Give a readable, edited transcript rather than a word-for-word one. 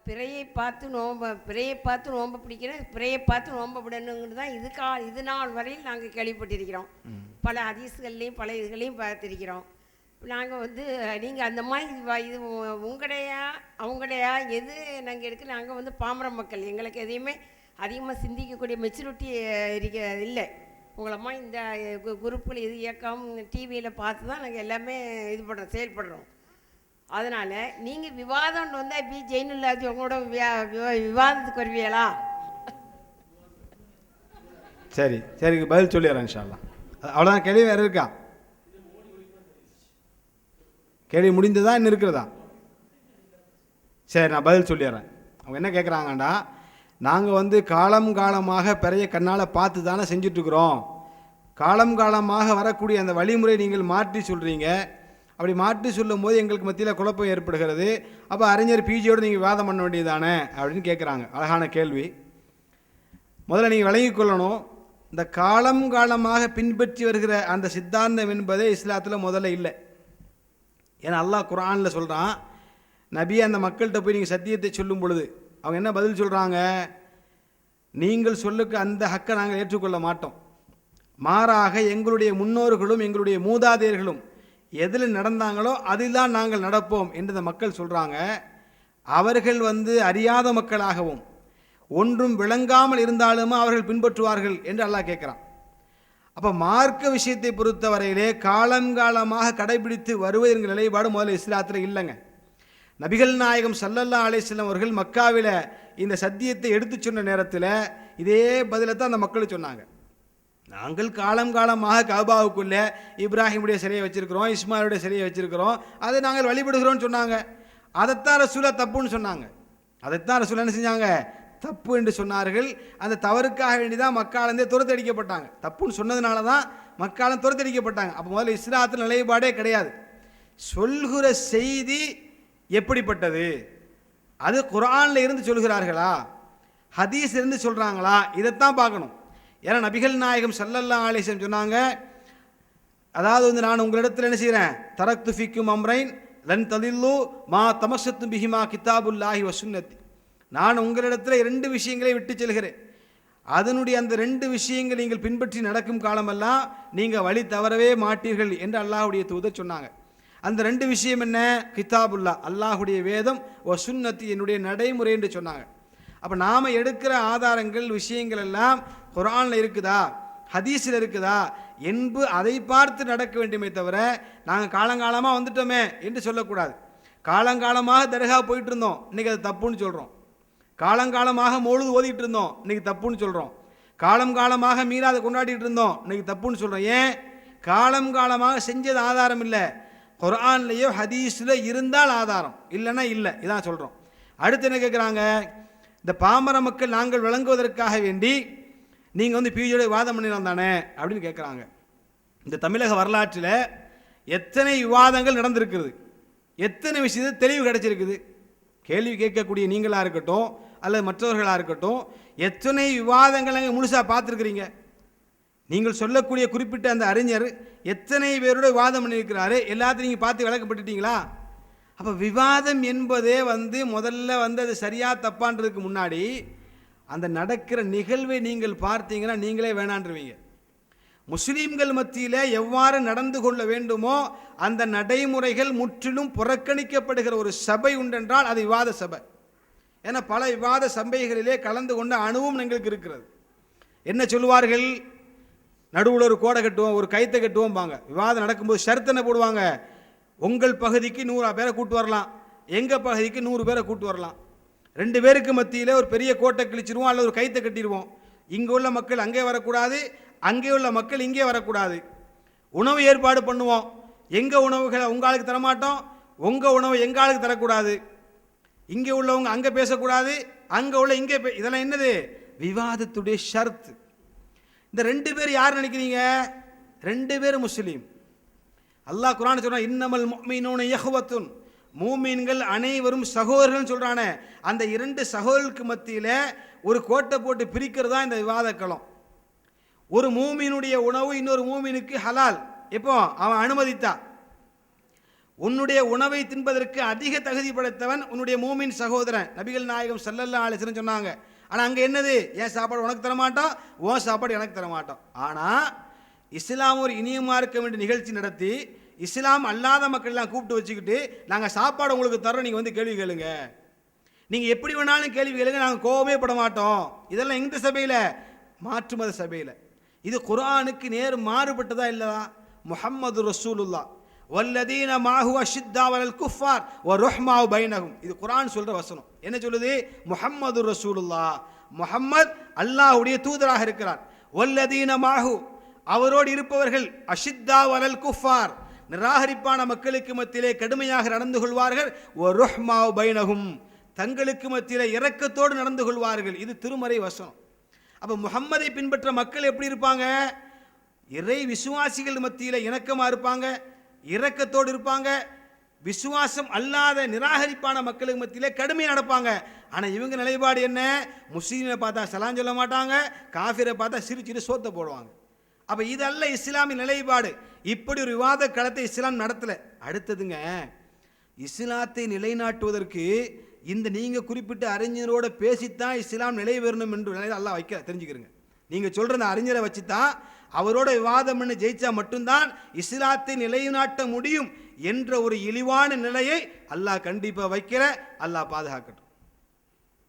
பிறையை பார்த்து நோன்பு பிடிக்கிறேன், பிறையை பார்த்து நோன்பு விடணுங்கிறது தான் இது நாள் வரையில் நாங்கள் கேள்விப்பட்டிருக்கிறோம். பல ஹதீஸ்கள்லையும் பல இதுகளையும் பார்த்துருக்கிறோம். நாங்கள் நீங்கள் அந்த மாதிரி இது உங்களையா அவங்களையா எது நாங்கள் எடுக்க, நாங்கள் பாமர மக்கள், எங்களுக்கு எதையுமே அதிகமாக சிந்திக்கக்கூடிய மெச்சூரிட்டி இல்லை. உங்களம்மா இந்த குரூப்பில் இது இயக்கம் டிவியில் பார்த்து தான் நாங்கள் எல்லாமே இது பண்ணுறோம், செயல்படுறோம். அதனால் நீங்கள் விவாதம் வந்தால் ஜெயினுல்லாதி உங்களோட விவாதத்துக்கு வருவீங்களா? சரி சரி, பதில் சொல்லிடுறேன் இன்ஷா அல்லாஹ். அவ்வளோதான். கேள்வி வேறு இருக்கா? கேள்வி முடிந்ததா இன்னும் இருக்கிறதா? சரி, நான் பதில் சொல்லிடுறேன். அவங்க என்ன கேட்குறாங்கண்டா, நாங்கள் காலம் காலமாக பிறைய கண்ணால் பார்த்து தானே செஞ்சிட்ருக்குறோம். காலம் காலமாக வரக்கூடிய அந்த வழிமுறை நீங்கள் மாற்றி சொல்கிறீங்க. அப்படி மாற்றி சொல்லும் போது எங்களுக்கு மத்தியில் குழப்பம் ஏற்படுகிறது. அப்போ அறிஞர் பிஜியோடு நீங்கள் விவாதம் பண்ண வேண்டியதானே அப்படின்னு கேட்குறாங்க. அழகான கேள்வி. முதல்ல நீங்கள் விளங்கிக் கொள்ளணும், இந்த காலம் காலமாக பின்பற்றி வருகிற அந்த சித்தாந்தம் என்பதே இஸ்லாத்தில் முதல்ல இல்லை. ஏன்னா அல்லாஹ் குர்ஆனில் சொல்கிறான், நபி அந்த மக்கள்கிட்ட போய் நீங்கள் சத்தியத்தை சொல்லும் பொழுது அவங்க என்ன பதில் சொல்கிறாங்க? நீங்கள் சொல்லுக்கு அந்த ஹக்கை நாங்கள் ஏற்றுக்கொள்ள மாட்டோம், மாறாக எங்களுடைய முன்னோர்களும் எங்களுடைய மூதாதையர்களும் எதில் நடந்தாங்களோ அதில் தான் நாங்கள் நடப்போம் என்று இந்த மக்கள் சொல்கிறாங்க. அவர்கள் அறியாத மக்களாகவும் ஒன்றும் விளங்காமல் இருந்தாலுமே அவர்கள் பின்பற்றுவார்கள் என்று அல்லாஹ் கேட்குறான். அப்போ மார்க்க விஷயத்தை பொறுத்தவரையிலே காலங்காலமாக கடைபிடித்து வருவது என்கிற நிலைப்பாடு முதல்ல இஸ்லாத்தில் இல்லைங்க. நபிகள் நாயகம் ஸல்லல்லாஹு அலைஹி வஸல்லம் அவர்கள் மக்காவில் இந்த சத்தியத்தை எடுத்து சொன்ன நேரத்தில் இதே பதிலை தான் அந்த மக்கள் சொன்னாங்க. நாங்கள் காலம் காலமாக கஅபாவுக்குள்ளே இப்ராஹிமுடைய சிலையை வச்சிருக்கிறோம், இஸ்மாயிலுடைய சிலையை வச்சிருக்கிறோம், அதை நாங்கள் வழிபடுகிறோம்னு சொன்னாங்க. அதைத்தான் ரசூலா தப்புன்னு சொன்னாங்க. அதைத்தான் ரசூலா என்ன செஞ்சாங்க? தப்பு என்று சொன்னார்கள். அந்த தவறுக்காக வேண்டி தான் மக்காலேருந்தே துரத்தடிக்கப்பட்டாங்க. தப்புன்னு சொன்னதுனால தான் மக்காலும் துரத்தடிக்கப்பட்டாங்க. அப்போ முதல்ல இஸ்லாத்தில் நிலைப்பாடே கிடையாது. சொல்கிற செய்தி எப்படிப்பட்டது, அது குர்ஆனில் இருந்து சொல்கிறார்களா, ஹதீஸ் இருந்து சொல்கிறாங்களா, இதைத்தான் பார்க்கணும். ஏன்னா நபிகள் நாயகம் ஸல்லல்லாஹு அலைஹி வஸல்லம் சொன்னாங்க, அதாவது நான் உங்களிடத்தில் என்ன செய்கிறேன், தரக்து ஃபிக்கும் அம்ரைன் லன் தலில்லு மா தமஸ்ஸத்து பிஹிமா கிதாபுல்லாஹி வ சுன்னத்தி, நான் உங்களிடத்தில் 2 விஷயங்களை விட்டு செல்கிறேன், அதனுடைய அந்த 2 விஷயங்கள் நீங்கள் பின்பற்றி நடக்கும் காலமெல்லாம் நீங்கள் வழி தவறவே மாட்டீர்கள் என்று அல்லாஹ்வுடைய தூதர் சொன்னாங்க. அந்த 2 விஷயம் என்ன? கிதாபுல்லா, அல்லாஹுடைய வேதம், வ சுன்னத்தி, என்னுடைய நடைமுறை என்று சொன்னாங்க. அப்போ நாம் எடுக்கிற ஆதாரங்கள் விஷயங்கள் எல்லாம் குர்ஆனில் இருக்குதா, ஹதீஸில் இருக்குதா என்பது அதை பார்த்து நடக்க வேண்டுமே தவிர நாங்கள் காலங்காலமாக வந்துட்டோமே என்று சொல்லக்கூடாது. காலங்காலமாக தர்கா போயிட்டு இருந்தோம், இன்றைக்கி அது தப்புன்னு சொல்கிறோம். காலங்காலமாக மௌலூத் ஓதிட்டு இருந்தோம், இன்றைக்கி தப்புன்னு சொல்கிறோம். காலம் காலமாக மீலாதை கொண்டாடிட்டு இருந்தோம், இன்றைக்கி தப்புன்னு சொல்கிறோம். ஏன்? காலம் காலமாக செஞ்சது ஆதாரம் இல்லை. குர்ஆன்லேயோ ஹதீஸில் இருந்தால் ஆதாரம், இல்லைன்னா இல்லை. இதான் சொல்கிறோம். அடுத்து என்ன கேட்குறாங்க? இந்த பாமர மக்கள் நாங்கள் விளங்குவதற்காக வேண்டி நீங்கள் பிஜியோட விவாதம் பண்ணிடலாம் தானே அப்படின்னு கேட்குறாங்க. இந்த தமிழக வரலாற்றில் எத்தனை விவாதங்கள் நடந்திருக்கிறது, எத்தனை விஷயத்தில் தெளிவு கிடைச்சிருக்குது. கேள்வி கேட்கக்கூடிய நீங்களாக இருக்கட்டும் அல்லது மற்றவர்களாக இருக்கட்டும், எத்தனை விவாதங்களை முழுசாக பார்த்துருக்குறீங்க. நீங்கள் சொல்லக்கூடிய குறிப்பிட்ட அந்த அறிஞர் எத்தனை பேரோட விவாதம் பண்ணியிருக்கிறாரு, எல்லாத்தையும் நீங்கள் பார்த்து விளக்கப்பட்டுட்டீங்களா? அப்போ விவாதம் என்பதே முதல்ல அது சரியா தப்பான்றதுக்கு முன்னாடி அந்த நடக்கிற நிகழ்வை நீங்கள் பார்த்தீங்கன்னா நீங்களே வேணான்றுவீங்க. முஸ்லீம்கள் மத்தியில் எவ்வாறு நடந்து கொள்ள வேண்டுமோ அந்த நடைமுறைகள் முற்றிலும் புறக்கணிக்கப்படுகிற ஒரு சபை உண்டென்றால் அது விவாத சபை. ஏன்னா பல விவாத சபைகளிலே கலந்து கொண்ட அனுபவம் எங்களுக்கு இருக்கிறது. என்ன சொல்லுவார்கள்? நடுவில் ஒரு கோடை கட்டுவோம், ஒரு கைத்தை கட்டுவோம் பாங்க. விவாதம் நடக்கும்போது ஷர்த்தனை போடுவாங்க, உங்கள் பகுதிக்கு 100 பேரை கூட்டு வரலாம், எங்கள் பகுதிக்கு 100 பேரை கூட்டு வரலாம். 2 பேருக்கு மத்தியில் ஒரு பெரிய கோட்டை கிழிச்சிருவோம் அல்லது ஒரு கைத்தை கட்டிடுவோம். இங்கே உள்ள மக்கள் அங்கே வரக்கூடாது, அங்கே உள்ள மக்கள் இங்கே வரக்கூடாது. உணவு ஏற்பாடு பண்ணுவோம், எங்கள் உணவுகளை உங்களுக்கு தரமாட்டோம், உங்கள் உணவு எங்களுக்கு தரக்கூடாது. இங்கே உள்ளவங்க அங்கே பேசக்கூடாது, அங்கே உள்ள இங்கே இதெல்லாம் என்னது? விவாதத்துடைய ஷர்த். இந்த 2 பேர் யார் நினைக்கிறீங்க? 2 பேர் முஸ்லீம். அல்லாஹ் குர்ஆன் சொல்றான், இன்னமல் முஃமினூன இஹ்வத்துன், மூமீன்கள் அனைவரும் சகோதரர்கள் சொல்றானே. அந்த 2 சகோதரர்களுக்கு மத்தியில் ஒரு கோட்டை போட்டு பிரிக்கிறதா இந்த விவாத களம். ஒரு மூமீனுடைய உணவு இன்னொரு மூமீனுக்கு ஹலால், எப்போ அவன் அனுமதித்தா. உன்னுடைய உணவை தின்பதற்கு அதிக தகுதி படைத்தவன் உன்னுடைய மூமின் சகோதரன். நபிகள் நாயகம் ஸல்லல்லாஹு அலைஹி வஸல்லம் சொன்னாங்க. ஆனால் அங்கே என்னது, என் சாப்பாடு உனக்கு தரமாட்டோம், உன் சாப்பாடு எனக்கு தரமாட்டோம். ஆனால் இஸ்லாம் ஒரு இனிய மார்க்க வேண்டிய நிகழ்ச்சி நடத்தி இஸ்லாம் அல்லாத மக்கள்லாம் கூப்பிட்டு வச்சுக்கிட்டு நாங்கள் சாப்பாடு உங்களுக்கு தரோம், நீங்கள் வந்து கேள்வி கேளுங்க, நீங்கள் எப்படி வேணாலும் கேள்வி கேளுங்க, நாங்கள் கோபமே பட மாட்டோம். இதெல்லாம் எந்த சபையில்? மாற்று மத சபையில். இது குர்ஆனுக்கு நேர் மாறுபட்டதா இல்லையா? முஹம்மது ரசூலுல்லாஹ் வல்லதீன மாஹு அஷித்தா வலல் குஃபார் வ ருஹ்மாவு பைனஹும். இது குர்ஆன் சொல்ற வசனம். என்ன சொல்லுது? முஹம்மது ரசூலுல்லாஹ், முஹம்மத் அல்லாஹ்வுடைய தூதராக இருக்கிறார். வல்லதீன மாஹு, அவரோடு இருப்பவர்கள், அஷித்தா வலல் குஃபார், நிராகரிப்பான மக்களுக்கு மத்தியிலே கடுமையாக நடந்து கொள்வார்கள். வ ருஹ்மாவு பைனஹும், தங்களுக்கு மத்தியிலே இரக்கத்தோடு நடந்து கொள்வார்கள். இது திருமறை வசனம். அப்போ முஹம்மதை பின்பற்ற மக்கள் எப்படி இருப்பாங்க? இறை விசுவாசிகள் மத்தியில் இணக்கமாக இருப்பாங்க, இரக்கத்தோடு இருப்பாங்க. விசுவாசம் அல்லாத நிராகரிப்பான மக்களுக்கு மத்தியிலே கடுமையாக நடப்பாங்க. ஆனால் இவங்க நிலைப்பாடு என்ன? முஸ்லீமை பார்த்தா சலாம் சொல்ல மாட்டாங்க, காஃபிரை பார்த்தா சிரிச்சிட்டு சோத்த போடுவாங்க. அப்போ இதல்ல இஸ்லாமின் நிலைப்பாடு. இப்படி ஒரு விவாத களத்தை இஸ்லாம் நடத்தலை. அடுத்ததுங்க, இஸ்லாத்தை நிலைநாட்டுவதற்கு இந்த நீங்கள் குறிப்பிட்ட அறிஞரோட பேசித்தான் இஸ்லாம் நிலை வரணும் என்று நிலை அல்லாஹ் வைக்க தெரிஞ்சுக்கிறங்க. நீங்கள் சொல்கிற அந்த அறிஞரை வச்சு தான் அவரோட விவாதம் பண்ணி ஜெயிச்சா மட்டும்தான் இஸ்லாத்தை நிலைநாட்ட முடியும் என்ற ஒரு இழிவான நிலையை அல்லாஹ் கண்டிப்பாக வைக்கிற. அல்லாஹ் பாதுகாக்கட்டும்.